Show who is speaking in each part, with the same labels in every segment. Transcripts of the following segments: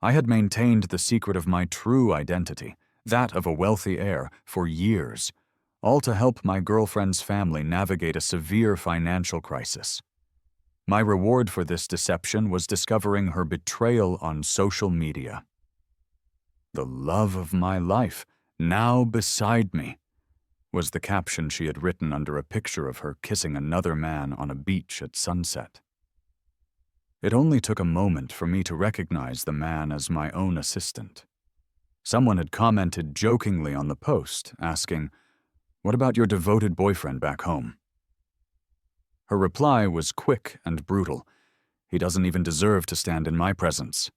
Speaker 1: I had maintained the secret of my true identity, that of a wealthy heir, for years, all to help my girlfriend's family navigate a severe financial crisis. My reward for this deception was discovering her betrayal on social media. "The love of my life, now beside me," was the caption she had written under a picture of her kissing another man on a beach at sunset. It only took a moment for me to recognize the man as my own assistant. Someone had commented jokingly on the post, asking, "What about your devoted boyfriend back home?" Her reply was quick and brutal. "He doesn't even deserve to stand in my presence."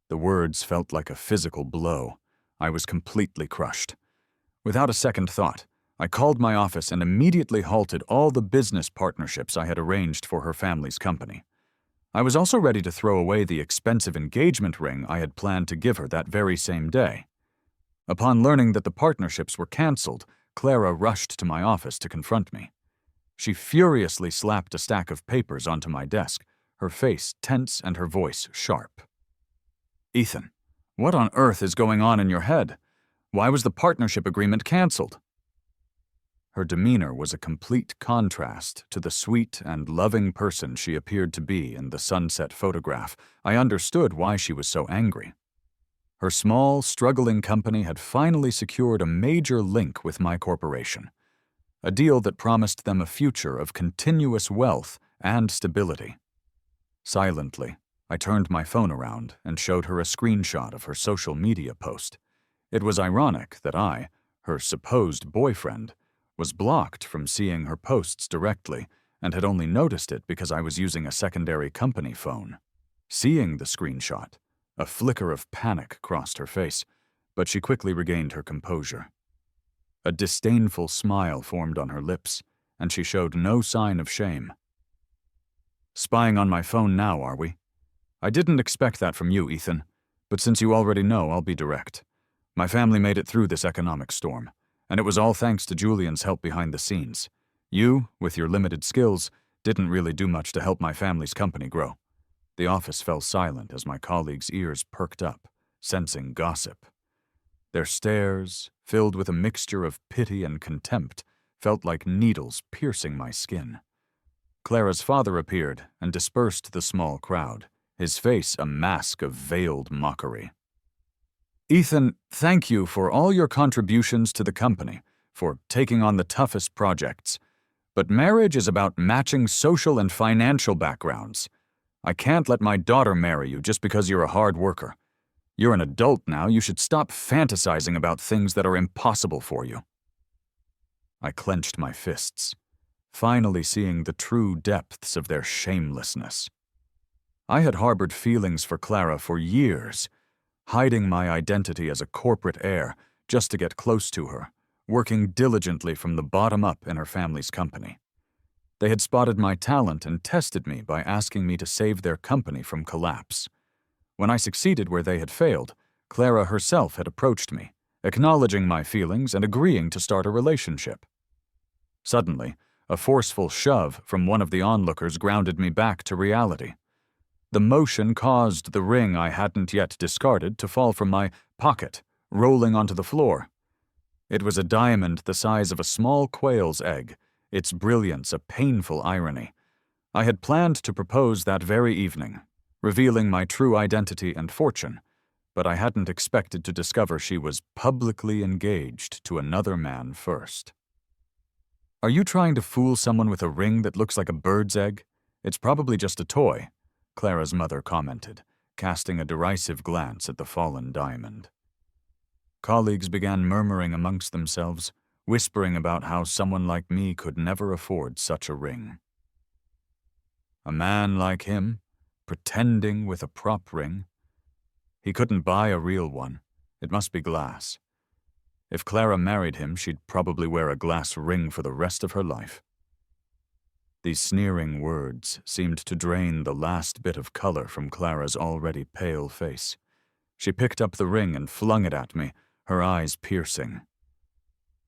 Speaker 1: The words felt like a physical blow. I was completely crushed. Without a second thought, I called my office and immediately halted all the business partnerships I had arranged for her family's company. I was also ready to throw away the expensive engagement ring I had planned to give her that very same day. Upon learning that the partnerships were canceled, Clara rushed to my office to confront me. She furiously slapped a stack of papers onto my desk, her face tense and her voice sharp. "Ethan, what on earth is going on in your head? Why was the partnership agreement canceled?" Her demeanor was a complete contrast to the sweet and loving person she appeared to be in the sunset photograph. I understood why she was so angry. Her small, struggling company had finally secured a major link with my corporation, a deal that promised them a future of continuous wealth and stability. Silently, I turned my phone around and showed her a screenshot of her social media post. It was ironic that I, her supposed boyfriend, was blocked from seeing her posts directly and had only noticed it because I was using a secondary company phone. Seeing the screenshot, a flicker of panic crossed her face, but she quickly regained her composure. A disdainful smile formed on her lips, and she showed no sign of shame. "Spying on my phone now, are we? I didn't expect that from you, Ethan, but since you already know, I'll be direct. My family made it through this economic storm, and it was all thanks to Julian's help behind the scenes. You, with your limited skills, didn't really do much to help my family's company grow." The office fell silent as my colleagues' ears perked up, sensing gossip. Their stares, filled with a mixture of pity and contempt, felt like needles piercing my skin. Clara's father appeared and dispersed the small crowd, his face a mask of veiled mockery. "Ethan, thank you for all your contributions to the company, for taking on the toughest projects. But marriage is about matching social and financial backgrounds. I can't let my daughter marry you just because you're a hard worker. You're an adult now, you should stop fantasizing about things that are impossible for you." I clenched my fists, finally seeing the true depths of their shamelessness. I had harbored feelings for Clara for years, hiding my identity as a corporate heir just to get close to her, working diligently from the bottom up in her family's company. They had spotted my talent and tested me by asking me to save their company from collapse. When I succeeded where they had failed, Clara herself had approached me, acknowledging my feelings and agreeing to start a relationship. Suddenly, a forceful shove from one of the onlookers grounded me back to reality. The motion caused the ring I hadn't yet discarded to fall from my pocket, rolling onto the floor. It was a diamond the size of a small quail's egg, its brilliance a painful irony. I had planned to propose that very evening, revealing my true identity and fortune, but I hadn't expected to discover she was publicly engaged to another man first. "Are you trying to fool someone with a ring that looks like a bird's egg? It's probably just a toy," Clara's mother commented, casting a derisive glance at the fallen diamond. Colleagues began murmuring amongst themselves, whispering about how someone like me could never afford such a ring. A man like him, pretending with a prop ring. He couldn't buy a real one. It must be glass. If Clara married him, she'd probably wear a glass ring for the rest of her life. These sneering words seemed to drain the last bit of color from Clara's already pale face. She picked up the ring and flung it at me, her eyes piercing.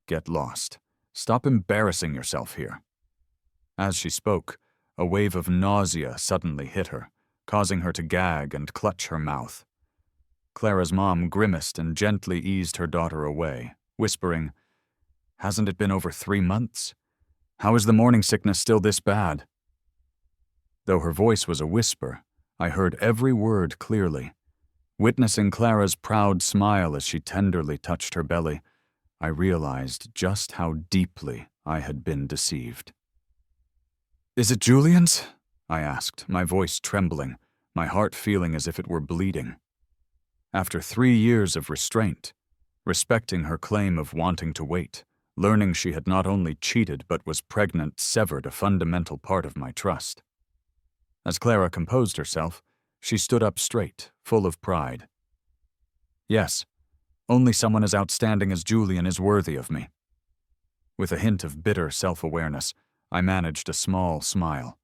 Speaker 1: "Get lost. Stop embarrassing yourself here." As she spoke, a wave of nausea suddenly hit her, causing her to gag and clutch her mouth. Clara's mom grimaced and gently eased her daughter away, whispering, "Hasn't it been over 3 months? How is the morning sickness still this bad?" Though her voice was a whisper, I heard every word clearly. Witnessing Clara's proud smile as she tenderly touched her belly, I realized just how deeply I had been deceived. "Is it Julian's?" I asked, my voice trembling, my heart feeling as if it were bleeding. After 3 years of restraint, respecting her claim of wanting to wait, learning she had not only cheated but was pregnant severed a fundamental part of my trust. As Clara composed herself, she stood up straight, full of pride. "Yes, only someone as outstanding as Julian is worthy of me." With a hint of bitter self-awareness, I managed a small smile.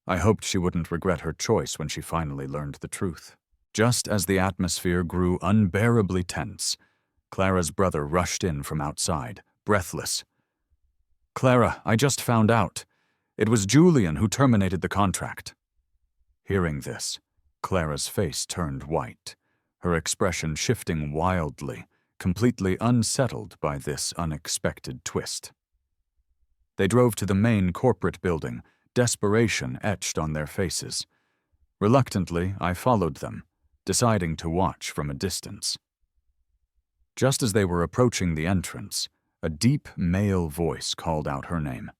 Speaker 1: I hoped she wouldn't regret her choice when she finally learned the truth. Just as the atmosphere grew unbearably tense, Clara's brother rushed in from outside, breathless. "Clara, I just found out. It was Julian who terminated the contract." Hearing this, Clara's face turned white, her expression shifting wildly, completely unsettled by this unexpected twist. They drove to the main corporate building, desperation etched on their faces. Reluctantly, I followed them, deciding to watch from a distance. Just as they were approaching the entrance, a deep male voice called out her name.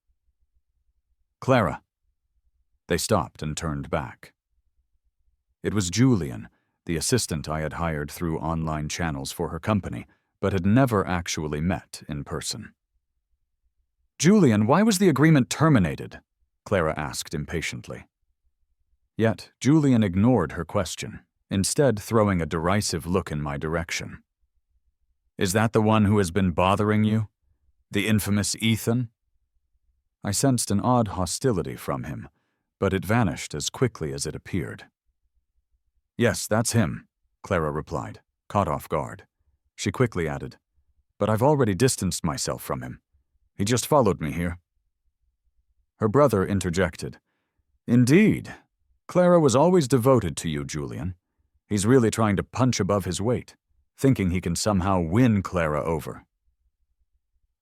Speaker 1: "Clara." They stopped and turned back. It was Julian, the assistant I had hired through online channels for her company, but had never actually met in person. "Julian, why was the agreement terminated?" Clara asked impatiently. Yet Julian ignored her question, instead throwing a derisive look in my direction. "Is that the one who has been bothering you? The infamous Ethan?" I sensed an odd hostility from him, but it vanished as quickly as it appeared. "Yes, that's him," Clara replied, caught off guard. She quickly added, "But I've already distanced myself from him. He just followed me here." Her brother interjected, "Indeed. Clara was always devoted to you, Julian. He's really trying to punch above his weight, thinking he can somehow win Clara over."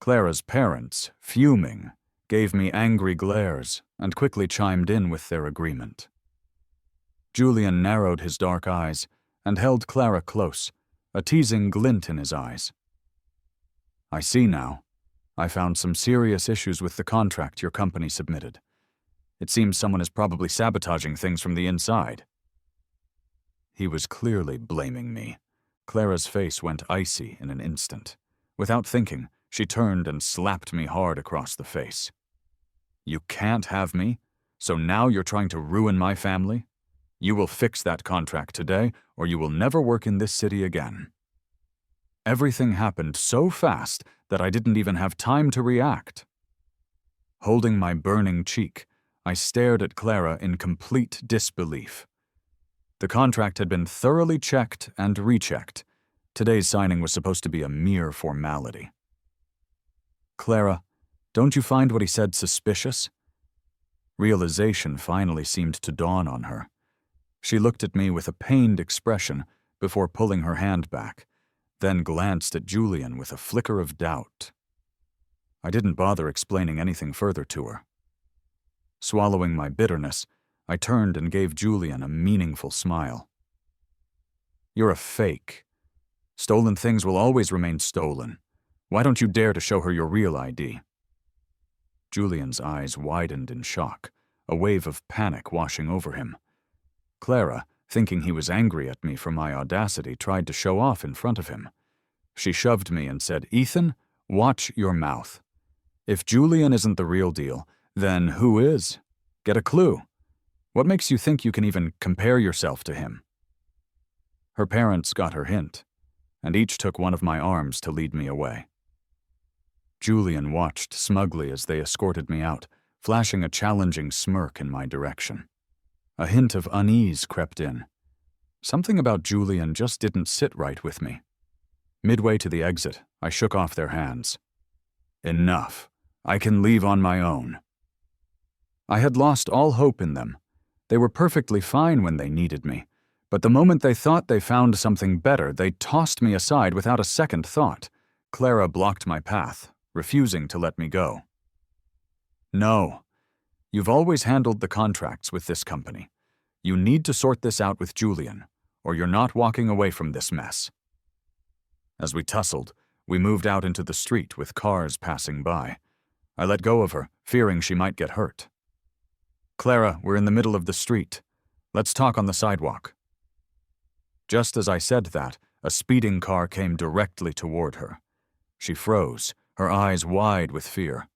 Speaker 1: Clara's parents, fuming, gave me angry glares and quickly chimed in with their agreement. Julian narrowed his dark eyes and held Clara close, a teasing glint in his eyes. "I see now. I found some serious issues with the contract your company submitted. It seems someone is probably sabotaging things from the inside." He was clearly blaming me. Clara's face went icy in an instant. Without thinking, she turned and slapped me hard across the face. "You can't have me? So now you're trying to ruin my family? You will fix that contract today, or you will never work in this city again." Everything happened so fast that I didn't even have time to react. Holding my burning cheek, I stared at Clara in complete disbelief. The contract had been thoroughly checked and rechecked. Today's signing was supposed to be a mere formality. "Clara, don't you find what he said suspicious?" Realization finally seemed to dawn on her. She looked at me with a pained expression before pulling her hand back, then glanced at Julian with a flicker of doubt. I didn't bother explaining anything further to her. Swallowing my bitterness, I turned and gave Julian a meaningful smile. "You're a fake. Stolen things will always remain stolen. Why don't you dare to show her your real ID?" Julian's eyes widened in shock, a wave of panic washing over him. Clara, thinking he was angry at me for my audacity, tried to show off in front of him. She shoved me and said, "Ethan, watch your mouth. If Julian isn't the real deal, then who is? Get a clue. What makes you think you can even compare yourself to him?" Her parents got her hint, and each took one of my arms to lead me away. Julian watched smugly as they escorted me out, flashing a challenging smirk in my direction. A hint of unease crept in. Something about Julian just didn't sit right with me. Midway to the exit, I shook off their hands. "Enough. I can leave on my own." I had lost all hope in them. They were perfectly fine when they needed me, but the moment they thought they found something better, they tossed me aside without a second thought. Clara blocked my path, refusing to let me go. "No. You've always handled the contracts with this company. You need to sort this out with Julian, or you're not walking away from this mess." As we tussled, we moved out into the street with cars passing by. I let go of her, fearing she might get hurt. "Clara, we're in the middle of the street. Let's talk on the sidewalk." Just as I said that, a speeding car came directly toward her. She froze, her eyes wide with fear.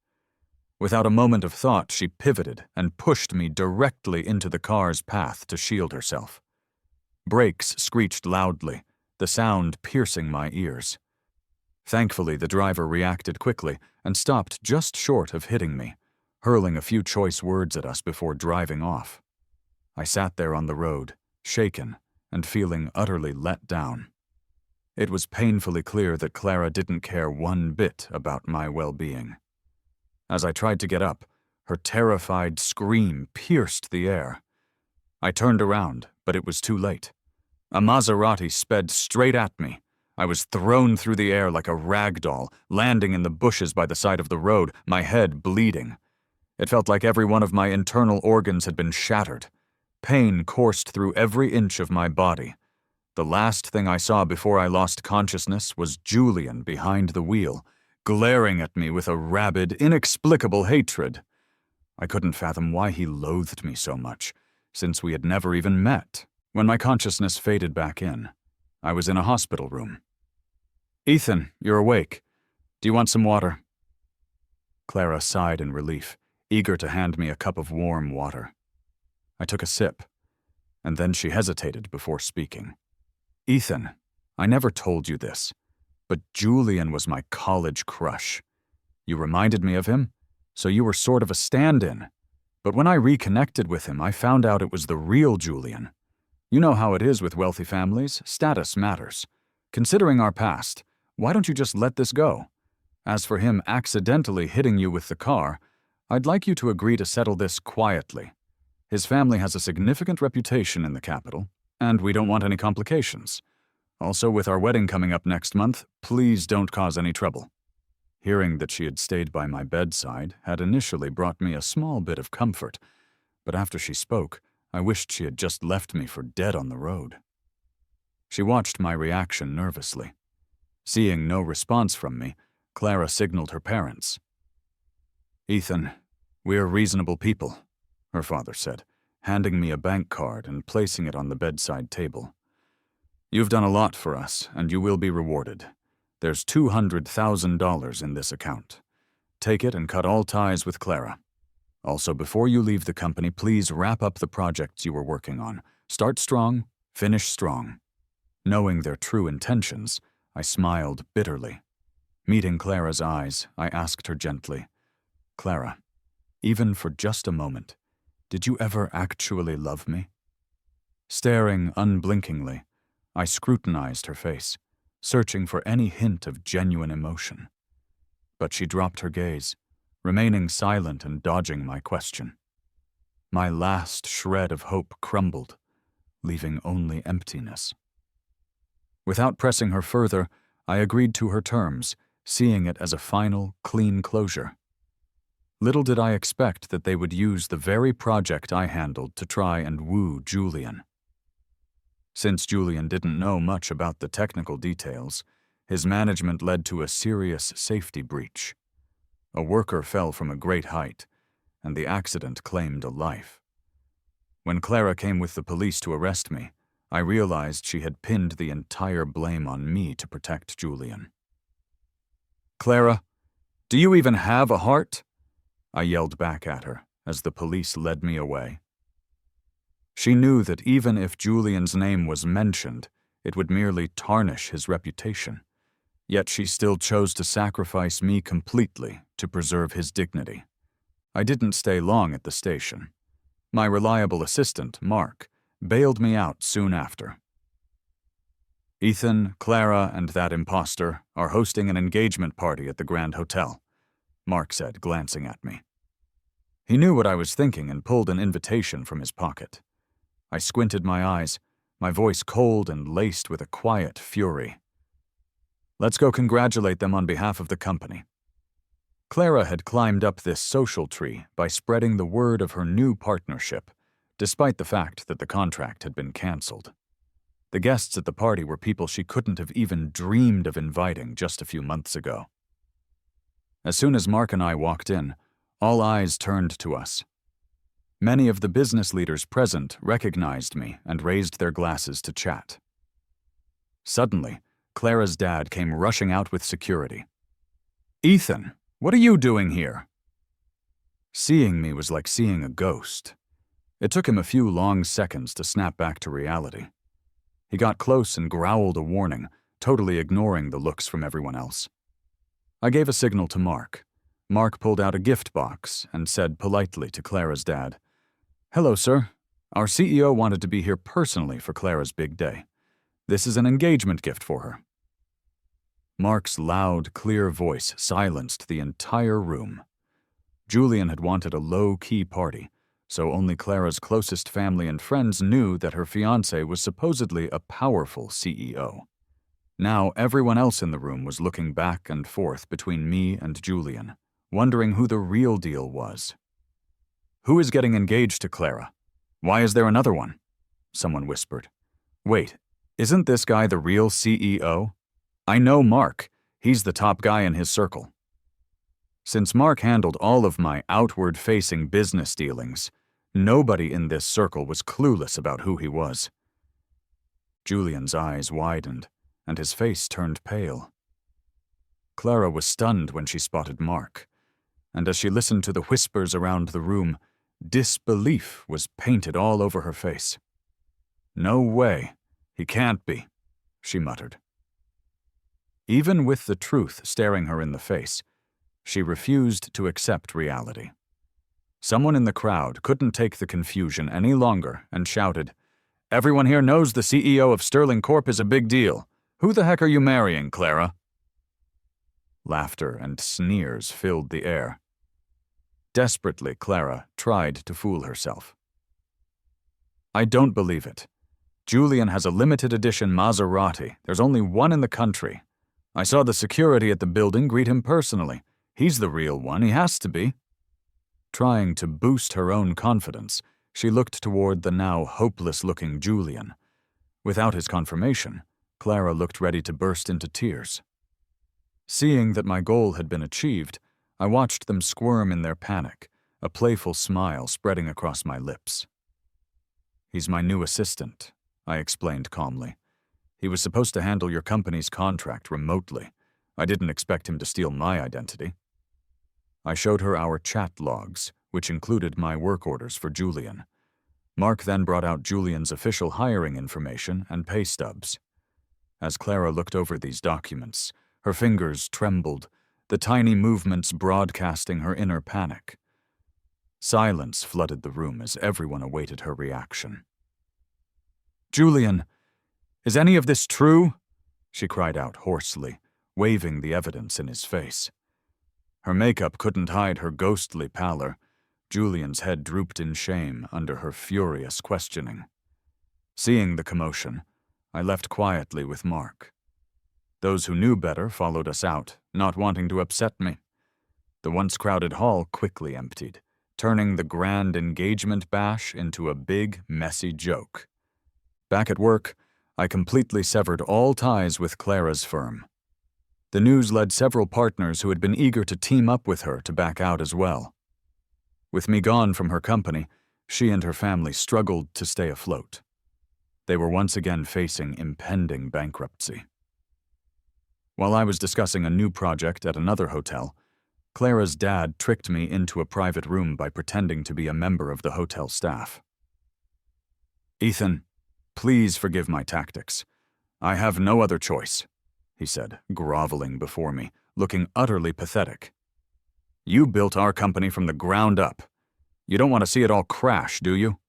Speaker 1: Without a moment of thought, she pivoted and pushed me directly into the car's path to shield herself. Brakes screeched loudly, the sound piercing my ears. Thankfully, the driver reacted quickly and stopped just short of hitting me, hurling a few choice words at us before driving off. I sat there on the road, shaken and feeling utterly let down. It was painfully clear that Clara didn't care one bit about my well-being. As I tried to get up, her terrified scream pierced the air. I turned around, but it was too late. A Maserati sped straight at me. I was thrown through the air like a rag doll, landing in the bushes by the side of the road, my head bleeding. It felt like every one of my internal organs had been shattered. Pain coursed through every inch of my body. The last thing I saw before I lost consciousness was Julian behind the wheel, glaring at me with a rabid, inexplicable hatred. I couldn't fathom why he loathed me so much, since we had never even met. When my consciousness faded back in, I was in a hospital room. "Ethan, you're awake. Do you want some water?" Clara sighed in relief, eager to hand me a cup of warm water. I took a sip, and then she hesitated before speaking. "Ethan, I never told you this, but Julian was my college crush. You reminded me of him, so you were sort of a stand-in. But when I reconnected with him, I found out it was the real Julian. You know how it is with wealthy families, status matters. Considering our past, why don't you just let this go? As for him accidentally hitting you with the car, I'd like you to agree to settle this quietly. His family has a significant reputation in the capital, and we don't want any complications. Also, with our wedding coming up next month, please don't cause any trouble." Hearing that she had stayed by my bedside had initially brought me a small bit of comfort, but after she spoke, I wished she had just left me for dead on the road. She watched my reaction nervously. Seeing no response from me, Clara signaled her parents. "Ethan, we're reasonable people," her father said, handing me a bank card and placing it on the bedside table. "You've done a lot for us, and you will be rewarded. There's $200,000 in this account. Take it and cut all ties with Clara. Also, before you leave the company, please wrap up the projects you were working on. Start strong, finish strong." Knowing their true intentions, I smiled bitterly. Meeting Clara's eyes, I asked her gently, "Clara, even for just a moment, did you ever actually love me?" Staring unblinkingly, I scrutinized her face, searching for any hint of genuine emotion. But she dropped her gaze, remaining silent and dodging my question. My last shred of hope crumbled, leaving only emptiness. Without pressing her further, I agreed to her terms, seeing it as a final, clean closure. Little did I expect that they would use the very project I handled to try and woo Julian. Since Julian didn't know much about the technical details, his management led to a serious safety breach. A worker fell from a great height, and the accident claimed a life. When Clara came with the police to arrest me, I realized she had pinned the entire blame on me to protect Julian. "Clara, do you even have a heart?" I yelled back at her as the police led me away. She knew that even if Julian's name was mentioned, it would merely tarnish his reputation. Yet she still chose to sacrifice me completely to preserve his dignity. I didn't stay long at the station. My reliable assistant, Mark, bailed me out soon after. "Ethan, Clara, and that imposter are hosting an engagement party at the Grand Hotel," Mark said, glancing at me. He knew what I was thinking and pulled an invitation from his pocket. I squinted my eyes, my voice cold and laced with a quiet fury. Let's go congratulate them on behalf of the company. Clara had climbed up this social tree by spreading the word of her new partnership, despite the fact that the contract had been canceled. The guests at the party were people she couldn't have even dreamed of inviting just a few months ago. As soon as Mark and I walked in, all eyes turned to us. Many of the business leaders present recognized me and raised their glasses to chat. Suddenly, Clara's dad came rushing out with security. "Ethan, what are you doing here?" Seeing me was like seeing a ghost. It took him a few long seconds to snap back to reality. He got close and growled a warning, totally ignoring the looks from everyone else. I gave a signal to Mark. Mark pulled out a gift box and said politely to Clara's dad, "Hello, sir. Our CEO wanted to be here personally for Clara's big day. This is an engagement gift for her." Mark's loud, clear voice silenced the entire room. Julian had wanted a low-key party, so only Clara's closest family and friends knew that her fiancé was supposedly a powerful CEO. Now everyone else in the room was looking back and forth between me and Julian, wondering who the real deal was. "Who is getting engaged to Clara? Why is there another one?" Someone whispered. "Wait, isn't this guy the real CEO? I know Mark. He's the top guy in his circle." Since Mark handled all of my outward-facing business dealings, nobody in this circle was clueless about who he was. Julian's eyes widened, and his face turned pale. Clara was stunned when she spotted Mark, and as she listened to the whispers around the room, disbelief was painted all over her face. "No way. He can't be," she muttered. Even with the truth staring her in the face, she refused to accept reality. Someone in the crowd couldn't take the confusion any longer and shouted, "Everyone here knows the CEO of Sterling Corp is a big deal. Who the heck are you marrying, Clara?" Laughter and sneers filled the air. Desperately, Clara tried to fool herself. "I don't believe it. Julian has a limited edition Maserati. There's only one in the country. I saw the security at the building greet him personally. He's the real one, he has to be." Trying to boost her own confidence, she looked toward the now hopeless-looking Julian. Without his confirmation, Clara looked ready to burst into tears. Seeing that my goal had been achieved, I watched them squirm in their panic, a playful smile spreading across my lips. "He's my new assistant," I explained calmly. "He was supposed to handle your company's contract remotely. I didn't expect him to steal my identity." I showed her our chat logs, which included my work orders for Julian. Mark then brought out Julian's official hiring information and pay stubs. As Clara looked over these documents, her fingers trembled, the tiny movements broadcasting her inner panic. Silence flooded the room as everyone awaited her reaction. "Julian, is any of this true?" she cried out hoarsely, waving the evidence in his face. Her makeup couldn't hide her ghostly pallor. Julian's head drooped in shame under her furious questioning. Seeing the commotion, I left quietly with Mark. Those who knew better followed us out, not wanting to upset me. The once crowded hall quickly emptied, turning the grand engagement bash into a big, messy joke. Back at work, I completely severed all ties with Clara's firm. The news led several partners who had been eager to team up with her to back out as well. With me gone from her company, she and her family struggled to stay afloat. They were once again facing impending bankruptcy. While I was discussing a new project at another hotel, Clara's dad tricked me into a private room by pretending to be a member of the hotel staff. "Ethan, please forgive my tactics. I have no other choice," he said, groveling before me, looking utterly pathetic. "You built our company from the ground up. You don't want to see it all crash, do you?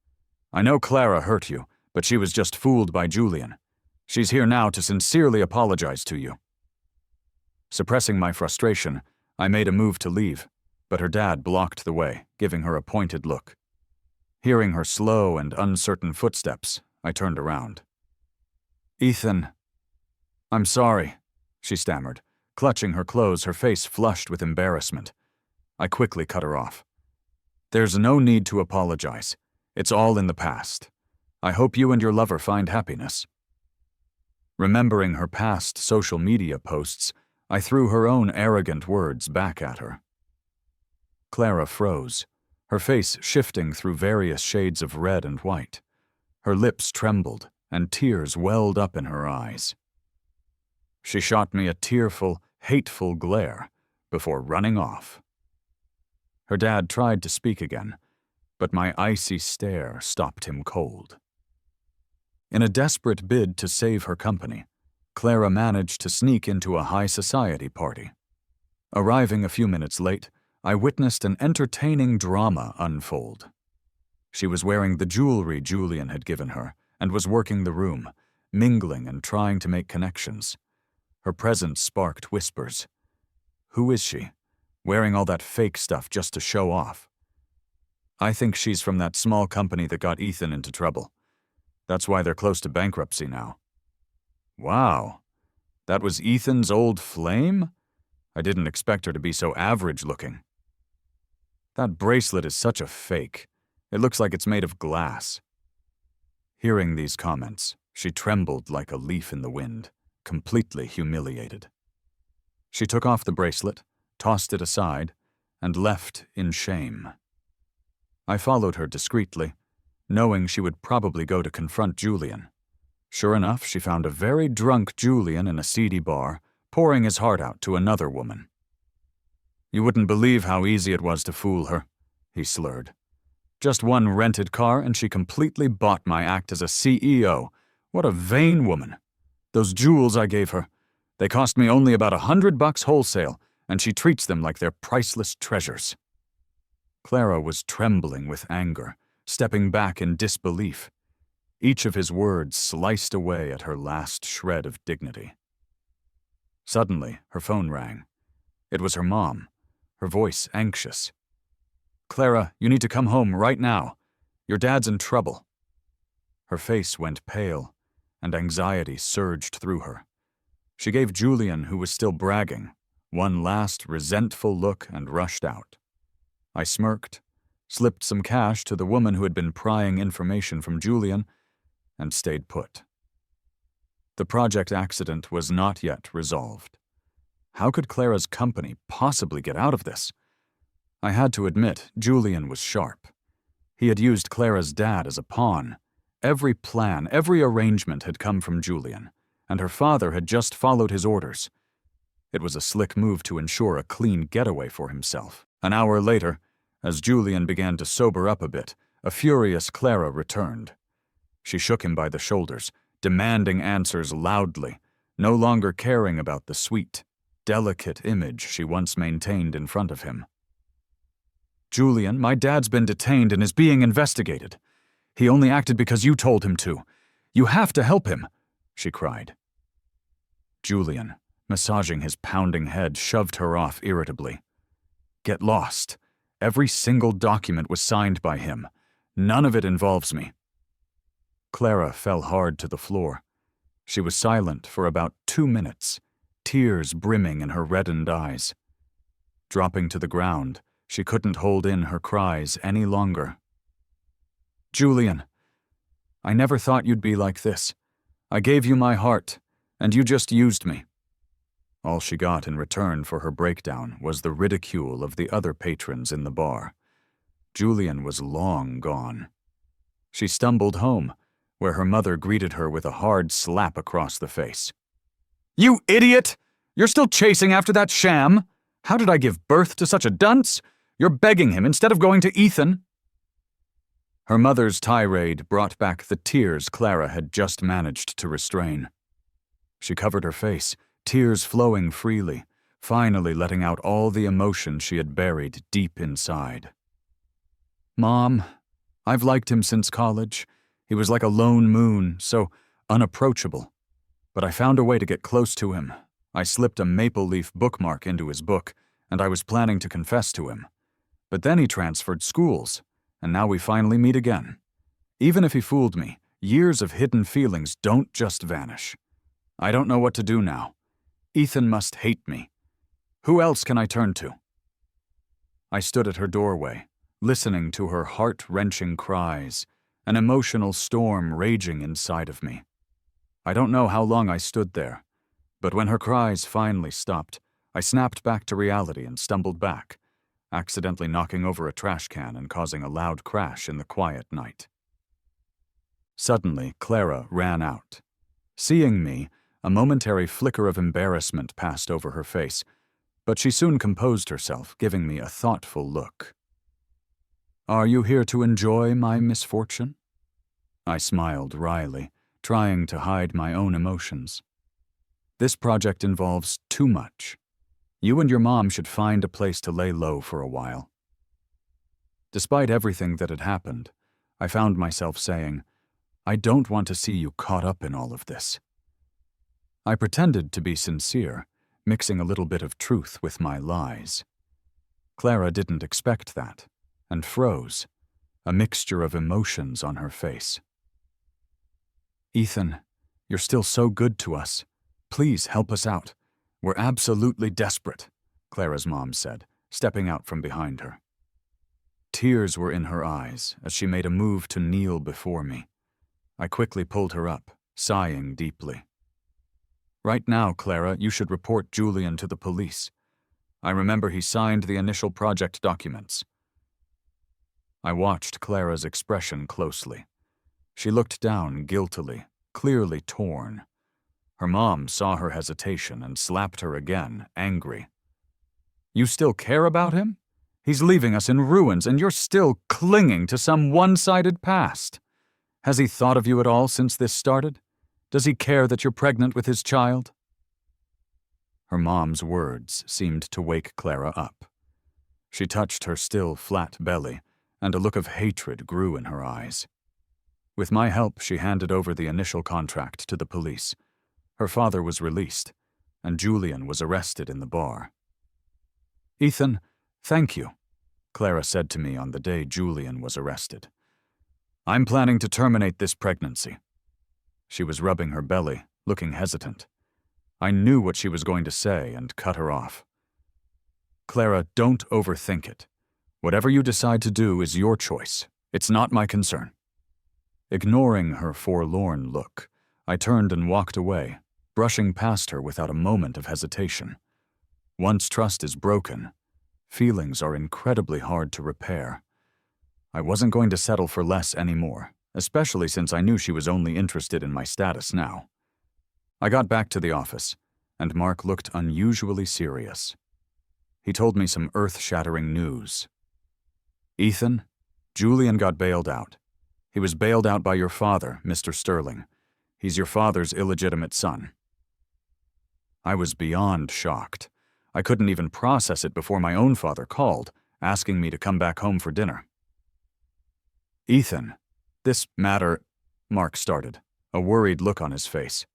Speaker 1: I know Clara hurt you, but she was just fooled by Julian. She's here now to sincerely apologize to you." Suppressing my frustration, I made a move to leave, but her dad blocked the way, giving her a pointed look. Hearing her slow and uncertain footsteps, I turned around. "Ethan, I'm sorry," she stammered, clutching her clothes, her face flushed with embarrassment. I quickly cut her off. "There's no need to apologize. It's all in the past. I hope you and your lover find happiness." Remembering her past social media posts, I threw her own arrogant words back at her. Clara froze, her face shifting through various shades of red and white. Her lips trembled, and tears welled up in her eyes. She shot me a tearful, hateful glare before running off. Her dad tried to speak again, but my icy stare stopped him cold. In a desperate bid to save her company, Clara managed to sneak into a high society party. Arriving a few minutes late, I witnessed an entertaining drama unfold. She was wearing the jewelry Julian had given her and was working the room, mingling and trying to make connections. Her presence sparked whispers. Who is she? Wearing all that fake stuff just to show off. I think she's from that small company that got Ethan into trouble. That's why they're close to bankruptcy now. Wow, that was Ethan's old flame? I didn't expect her to be so average-looking. That bracelet is such a fake. It looks like it's made of glass. Hearing these comments, she trembled like a leaf in the wind, completely humiliated. She took off the bracelet, tossed it aside, and left in shame. I followed her discreetly, knowing she would probably go to confront Julian. Sure enough, she found a very drunk Julian in a seedy bar, pouring his heart out to another woman. "You wouldn't believe how easy it was to fool her," he slurred. "Just one rented car and she completely bought my act as a CEO. What a vain woman. Those jewels I gave her, they cost me only about $100 wholesale, and she treats them like they're priceless treasures." Clara was trembling with anger, stepping back in disbelief. Each of his words sliced away at her last shred of dignity. Suddenly, her phone rang. It was her mom, her voice anxious. "Clara, you need to come home right now. Your dad's in trouble." Her face went pale, and anxiety surged through her. She gave Julian, who was still bragging, one last resentful look and rushed out. I smirked, slipped some cash to the woman who had been prying information from Julian, and stayed put. The project accident was not yet resolved. How could Clara's company possibly get out of this? I had to admit, Julian was sharp. He had used Clara's dad as a pawn. Every plan, every arrangement had come from Julian, and her father had just followed his orders. It was a slick move to ensure a clean getaway for himself. An hour later, as Julian began to sober up a bit, a furious Clara returned. She shook him by the shoulders, demanding answers loudly, no longer caring about the sweet, delicate image she once maintained in front of him. "Julian, my dad's been detained and is being investigated. He only acted because you told him to. You have to help him," she cried. Julian, massaging his pounding head, shoved her off irritably. "Get lost. Every single document was signed by him. None of it involves me." Clara fell hard to the floor. She was silent for about 2 minutes, tears brimming in her reddened eyes. Dropping to the ground, she couldn't hold in her cries any longer. "Julian, I never thought you'd be like this. I gave you my heart, and you just used me." All she got in return for her breakdown was the ridicule of the other patrons in the bar. Julian was long gone. She stumbled home, where her mother greeted her with a hard slap across the face. "You idiot! You're still chasing after that sham? How did I give birth to such a dunce? You're begging him instead of going to Ethan." Her mother's tirade brought back the tears Clara had just managed to restrain. She covered her face, tears flowing freely, finally letting out all the emotion she had buried deep inside. "Mom, I've liked him since college. He was like a lone moon, so unapproachable. But I found a way to get close to him. I slipped a maple leaf bookmark into his book, and I was planning to confess to him. But then he transferred schools, and now we finally meet again. Even if he fooled me, years of hidden feelings don't just vanish. I don't know what to do now. Ethan must hate me. Who else can I turn to? I stood at her doorway, listening to her heart-wrenching cries, an emotional storm raging inside of me. I don't know how long I stood there, but when her cries finally stopped, I snapped back to reality and stumbled back, accidentally knocking over a trash can and causing a loud crash in the quiet night. Suddenly, Clara ran out. Seeing me, a momentary flicker of embarrassment passed over her face, but she soon composed herself, giving me a thoughtful look. "Are you here to enjoy my misfortune?" I smiled wryly, trying to hide my own emotions. "This project involves too much. You and your mom should find a place to lay low for a while." Despite everything that had happened, I found myself saying, "I don't want to see you caught up in all of this." I pretended to be sincere, mixing a little bit of truth with my lies. Clara didn't expect that, and froze, a mixture of emotions on her face. "Ethan, you're still so good to us. Please help us out. We're absolutely desperate," Clara's mom said, stepping out from behind her. Tears were in her eyes as she made a move to kneel before me. I quickly pulled her up, sighing deeply. "Right now, Clara, you should report Julian to the police. I remember he signed the initial project documents." I watched Clara's expression closely. She looked down guiltily, clearly torn. Her mom saw her hesitation and slapped her again, angry. "You still care about him? He's leaving us in ruins, and you're still clinging to some one-sided past. Has he thought of you at all since this started? Does he care that you're pregnant with his child?" Her mom's words seemed to wake Clara up. She touched her still flat belly, and a look of hatred grew in her eyes. With my help, she handed over the initial contract to the police. Her father was released, and Julian was arrested in the bar. "Ethan, thank you," Clara said to me on the day Julian was arrested. "I'm planning to terminate this pregnancy." She was rubbing her belly, looking hesitant. I knew what she was going to say and cut her off. "Clara, don't overthink it. Whatever you decide to do is your choice. It's not my concern." Ignoring her forlorn look, I turned and walked away, brushing past her without a moment of hesitation. Once trust is broken, feelings are incredibly hard to repair. I wasn't going to settle for less anymore, especially since I knew she was only interested in my status now. I got back to the office, and Mark looked unusually serious. He told me some earth-shattering news. "Ethan, Julian got bailed out. He was bailed out by your father, Mr. Sterling. He's your father's illegitimate son." I was beyond shocked. I couldn't even process it before my own father called, asking me to come back home for dinner. "Ethan, this matter," Mark started, a worried look on his face.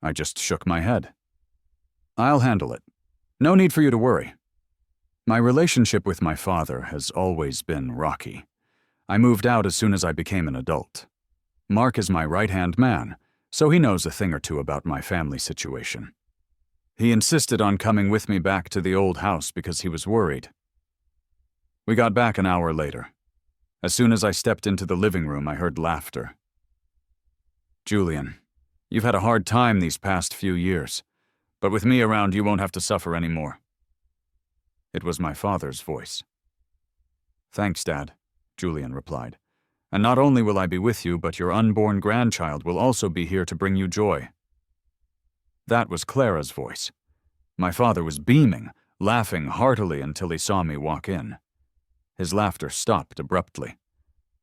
Speaker 1: I just shook my head. "I'll handle it. No need for you to worry. My relationship with my father has always been rocky. I moved out as soon as I became an adult. Mark is my right-hand man, so he knows a thing or two about my family situation. He insisted on coming with me back to the old house because he was worried. We got back an hour later. As soon as I stepped into the living room, I heard laughter. "Julian, you've had a hard time these past few years, but with me around, you won't have to suffer anymore." It was my father's voice. "Thanks, Dad," Julian replied. "And not only will I be with you, but your unborn grandchild will also be here to bring you joy." That was Clara's voice. My father was beaming, laughing heartily until he saw me walk in. His laughter stopped abruptly.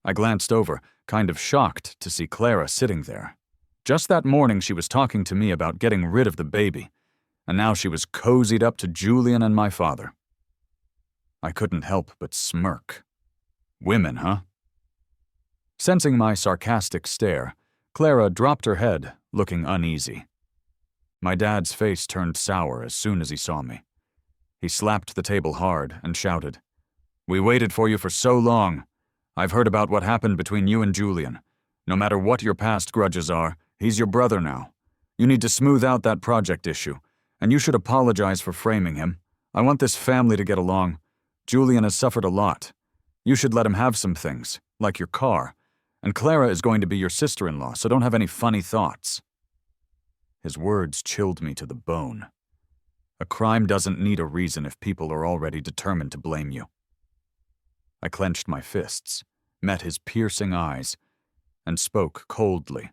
Speaker 1: I glanced over, kind of shocked to see Clara sitting there. Just that morning she was talking to me about getting rid of the baby, and now she was cozied up to Julian and my father. I couldn't help but smirk. Women, huh? Sensing my sarcastic stare, Clara dropped her head, looking uneasy. My dad's face turned sour as soon as he saw me. He slapped the table hard and shouted, "We waited for you for so long. I've heard about what happened between you and Julian. No matter what your past grudges are, he's your brother now. You need to smooth out that project issue, and you should apologize for framing him. I want this family to get along. Julian has suffered a lot. You should let him have some things, like your car. And Clara is going to be your sister-in-law, so don't have any funny thoughts. His words chilled me to the bone. A crime doesn't need a reason if people are already determined to blame you. I clenched my fists, met his piercing eyes, and spoke coldly.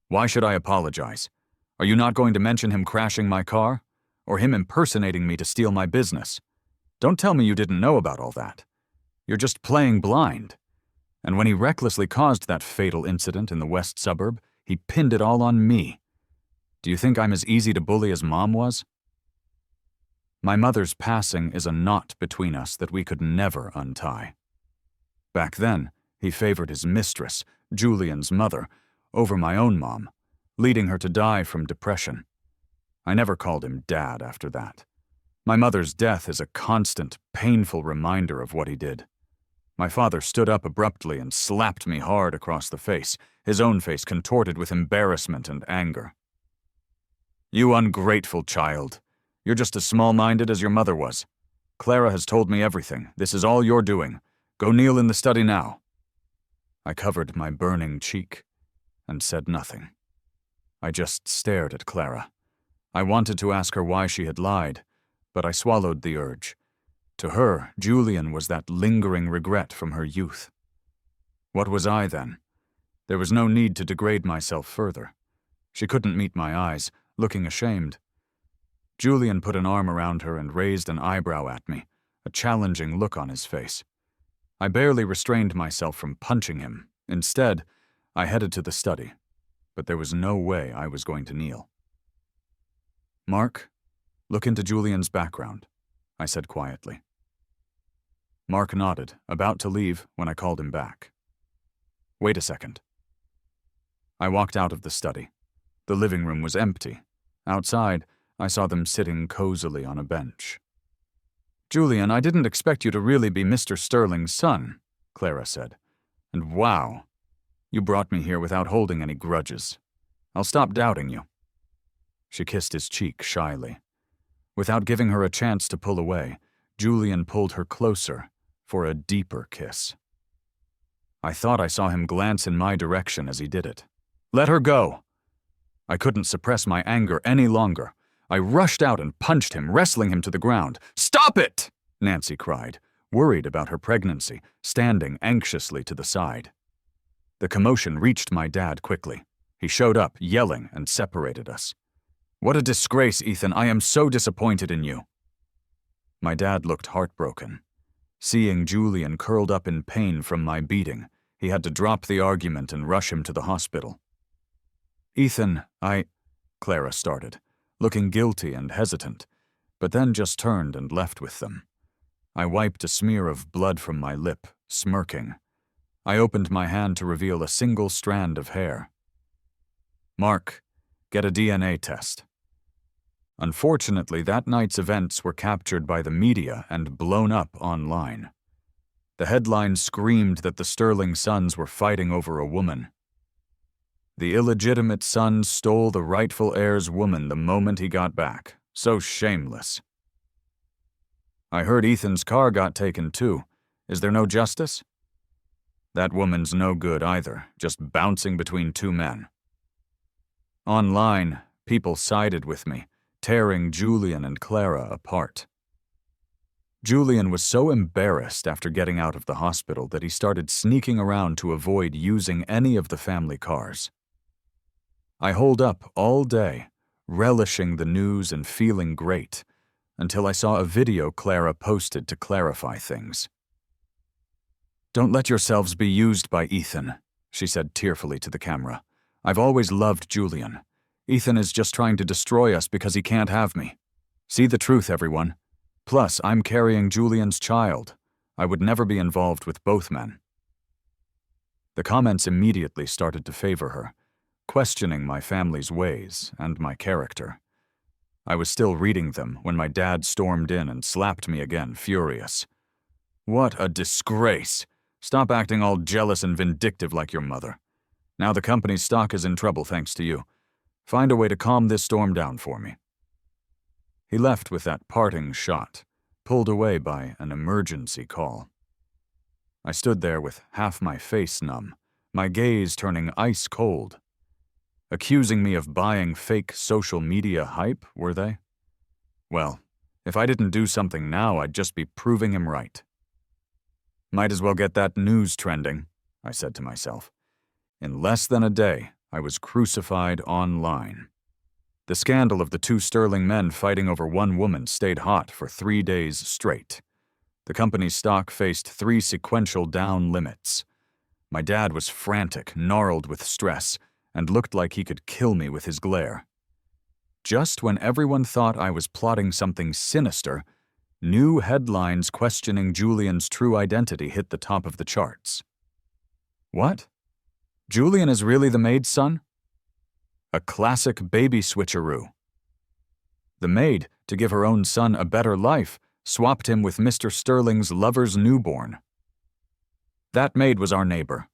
Speaker 1: Why should I apologize? Are you not going to mention him crashing my car? Or him impersonating me to steal my business? Don't tell me you didn't know about all that. You're just playing blind. And when he recklessly caused that fatal incident in the west suburb, he pinned it all on me. Do you think I'm as easy to bully as Mom was? My mother's passing is a knot between us that we could never untie. Back then, he favored his mistress, Julian's mother, over my own mom, leading her to die from depression. I never called him Dad after that. My mother's death is a constant, painful reminder of what he did. My father stood up abruptly and slapped me hard across the face, his own face contorted with embarrassment and anger. You ungrateful child. You're just as small-minded as your mother was. Clara has told me everything. This is all you're doing. Go kneel in the study now. I covered my burning cheek and said nothing. I just stared at Clara. I wanted to ask her why she had lied, but I swallowed the urge. To her, Julian was that lingering regret from her youth. What was I then? There was no need to degrade myself further. She couldn't meet my eyes, looking ashamed. Julian put an arm around her and raised an eyebrow at me, a challenging look on his face. I barely restrained myself from punching him. Instead, I headed to the study, but there was no way I was going to kneel. Mark, look into Julian's background, I said quietly. Mark nodded, about to leave when I called him back. Wait a second. I walked out of the study. The living room was empty. Outside, I saw them sitting cozily on a bench. Julian, I didn't expect you to really be Mr. Sterling's son, Clara said. And wow, you brought me here without holding any grudges. I'll stop doubting you. She kissed his cheek shyly. Without giving her a chance to pull away, Julian pulled her closer for a deeper kiss. I thought I saw him glance in my direction as he did it. Let her go! I couldn't suppress my anger any longer. I rushed out and punched him, wrestling him to the ground. Stop it! Nancy cried, worried about her pregnancy, standing anxiously to the side. The commotion reached my dad quickly. He showed up, yelling, and separated us. What a disgrace, Ethan. I am so disappointed in you. My dad looked heartbroken. Seeing Julian curled up in pain from my beating, he had to drop the argument and rush him to the hospital. Ethan, Clara started, looking guilty and hesitant, but then just turned and left with them. I wiped a smear of blood from my lip, smirking. I opened my hand to reveal a single strand of hair. Mark, get a DNA test. Unfortunately, that night's events were captured by the media and blown up online. The headlines screamed that the Sterling sons were fighting over a woman. The illegitimate son stole the rightful heir's woman the moment he got back. So shameless. I heard Ethan's car got taken too. Is there no justice? That woman's no good either, just bouncing between two men. Online, people sided with me, tearing Julian and Clara apart. Julian was so embarrassed after getting out of the hospital that he started sneaking around to avoid using any of the family cars. I holed up all day, relishing the news and feeling great, until I saw a video Clara posted to clarify things. Don't let yourselves be used by Ethan, she said tearfully to the camera. I've always loved Julian. Ethan is just trying to destroy us because he can't have me. See the truth, everyone. Plus, I'm carrying Julian's child. I would never be involved with both men. The comments immediately started to favor her, questioning my family's ways and my character. I was still reading them when my dad stormed in and slapped me again, furious. What a disgrace! Stop acting all jealous and vindictive like your mother. Now the company's stock is in trouble thanks to you. Find a way to calm this storm down for me." He left with that parting shot, pulled away by an emergency call. I stood there with half my face numb, my gaze turning ice cold. Accusing me of buying fake social media hype, were they? Well, if I didn't do something now, I'd just be proving him right. Might as well get that news trending, I said to myself. In less than a day, I was crucified online. The scandal of the two sterling men fighting over one woman stayed hot for 3 days straight. The company's stock faced 3 sequential down limits. My dad was frantic, gnarled with stress, and looked like he could kill me with his glare. Just when everyone thought I was plotting something sinister, new headlines questioning Julian's true identity hit the top of the charts. What? Julian is really the maid's son? A classic baby switcheroo. The maid, to give her own son a better life, swapped him with Mr. Sterling's lover's newborn. That maid was our neighbor.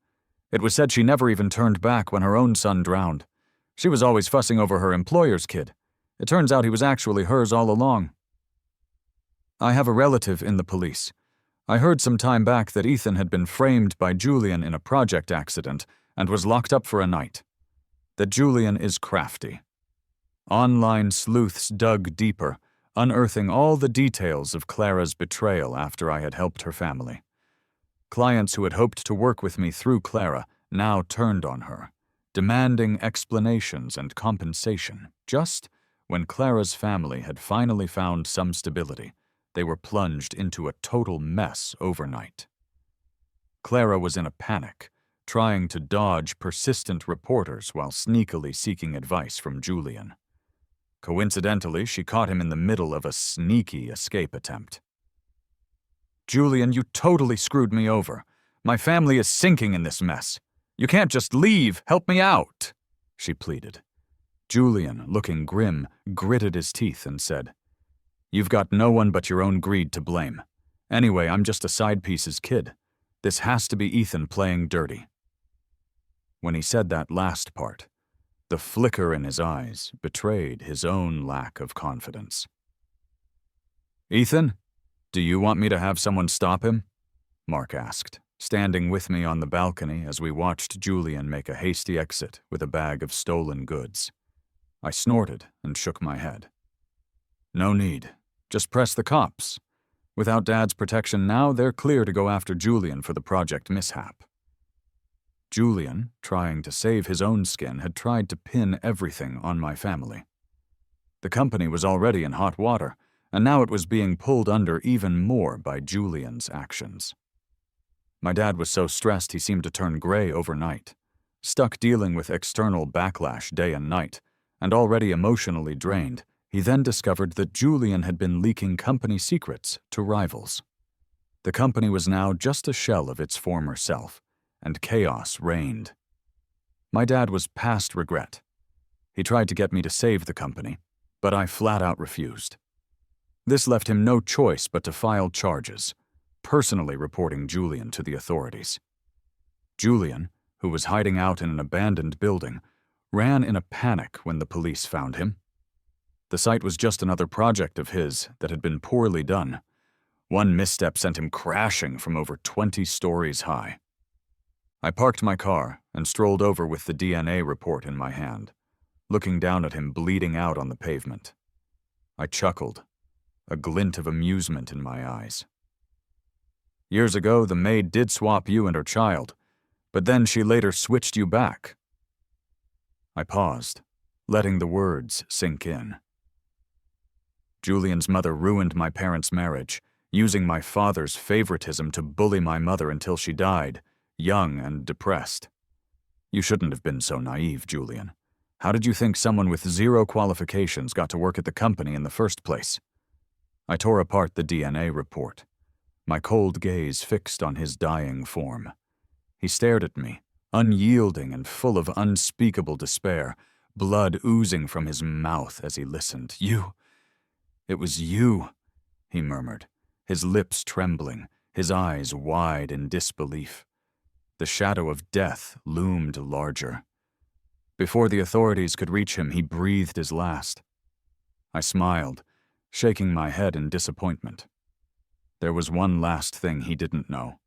Speaker 1: It was said she never even turned back when her own son drowned. She was always fussing over her employer's kid. It turns out he was actually hers all along. I have a relative in the police. I heard some time back that Ethan had been framed by Julian in a project accident and was locked up for a night. That Julian is crafty. Online sleuths dug deeper, unearthing all the details of Clara's betrayal after I had helped her family. Clients who had hoped to work with me through Clara now turned on her, demanding explanations and compensation. Just when Clara's family had finally found some stability, they were plunged into a total mess overnight. Clara was in a panic, trying to dodge persistent reporters while sneakily seeking advice from Julian. Coincidentally, she caught him in the middle of a sneaky escape attempt. "Julian, you totally screwed me over. My family is sinking in this mess. You can't just leave. Help me out," she pleaded. Julian, looking grim, gritted his teeth and said, "You've got no one but your own greed to blame. Anyway, I'm just a side piece's kid. This has to be Ethan playing dirty." When he said that last part, the flicker in his eyes betrayed his own lack of confidence. "Ethan, do you want me to have someone stop him?" Mark asked, standing with me on the balcony as we watched Julian make a hasty exit with a bag of stolen goods. I snorted and shook my head. "No need. Just press the cops. Without Dad's protection now, they're clear to go after Julian for the project mishap." Julian, trying to save his own skin, had tried to pin everything on my family. The company was already in hot water, and now it was being pulled under even more by Julian's actions. My dad was so stressed he seemed to turn gray overnight, stuck dealing with external backlash day and night, and already emotionally drained. He then discovered that Julian had been leaking company secrets to rivals. The company was now just a shell of its former self, and chaos reigned. My dad was past regret. He tried to get me to save the company, but I flat out refused. This left him no choice but to file charges, personally reporting Julian to the authorities. Julian, who was hiding out in an abandoned building, ran in a panic when the police found him. The site was just another project of his that had been poorly done. One misstep sent him crashing from over 20 stories high. I parked my car and strolled over with the DNA report in my hand, looking down at him bleeding out on the pavement. I chuckled, a glint of amusement in my eyes. "Years ago, the maid did swap you and her child, but then she later switched you back." I paused, letting the words sink in. Julian's mother ruined my parents' marriage, using my father's favoritism to bully my mother until she died, young and depressed. You shouldn't have been so naive, Julian. How did you think someone with 0 qualifications got to work at the company in the first place? I tore apart the DNA report, my cold gaze fixed on his dying form. He stared at me, unyielding and full of unspeakable despair, blood oozing from his mouth as he listened. "You! It was you," he murmured, his lips trembling, his eyes wide in disbelief. The shadow of death loomed larger. Before the authorities could reach him, he breathed his last. I smiled, shaking my head in disappointment. There was one last thing he didn't know.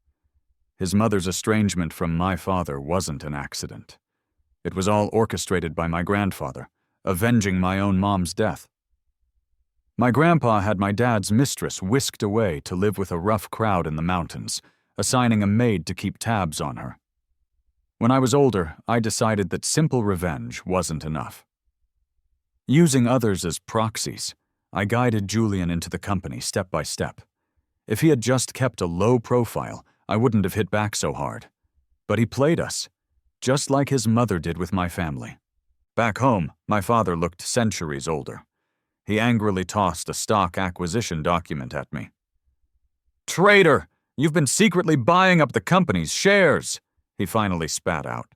Speaker 1: His mother's estrangement from my father wasn't an accident. It was all orchestrated by my grandfather, avenging my own mom's death. My grandpa had my dad's mistress whisked away to live with a rough crowd in the mountains, assigning a maid to keep tabs on her. When I was older, I decided that simple revenge wasn't enough. Using others as proxies, I guided Julian into the company step by step. If he had just kept a low profile, I wouldn't have hit back so hard. But he played us, just like his mother did with my family. Back home, my father looked centuries older. He angrily tossed a stock acquisition document at me. "Traitor! You've been secretly buying up the company's shares!" he finally spat out.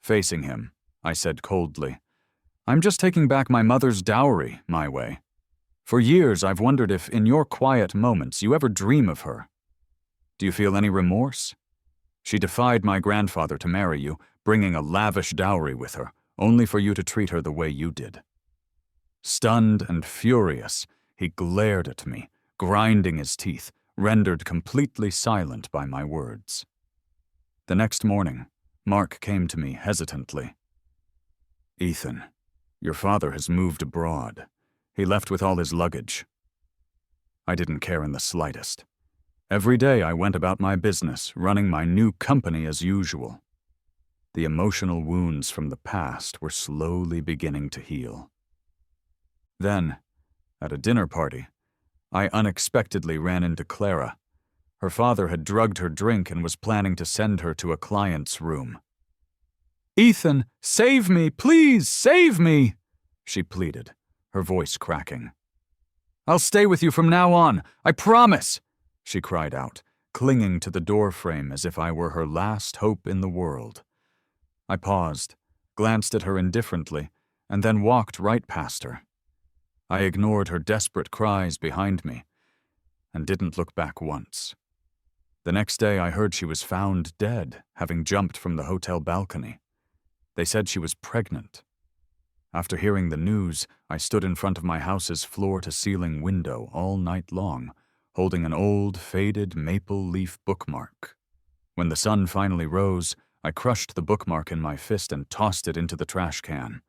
Speaker 1: Facing him, I said coldly, "I'm just taking back my mother's dowry my way. For years, I've wondered if, in your quiet moments, you ever dream of her. Do you feel any remorse? She defied my grandfather to marry you, bringing a lavish dowry with her, only for you to treat her the way you did." Stunned and furious, he glared at me, grinding his teeth, rendered completely silent by my words. The next morning, Mark came to me hesitantly. "Ethan, your father has moved abroad. He left with all his luggage." I didn't care in the slightest. Every day I went about my business, running my new company as usual. The emotional wounds from the past were slowly beginning to heal. Then, at a dinner party, I unexpectedly ran into Clara. Her father had drugged her drink and was planning to send her to a client's room. "Ethan, save me, please, save me!" she pleaded, her voice cracking. "I'll stay with you from now on, I promise!" she cried out, clinging to the doorframe as if I were her last hope in the world. I paused, glanced at her indifferently, and then walked right past her. I ignored her desperate cries behind me and didn't look back once. The next day I heard she was found dead, having jumped from the hotel balcony. They said she was pregnant. After hearing the news, I stood in front of my house's floor-to-ceiling window all night long, holding an old, faded maple leaf bookmark. When the sun finally rose, I crushed the bookmark in my fist and tossed it into the trash can.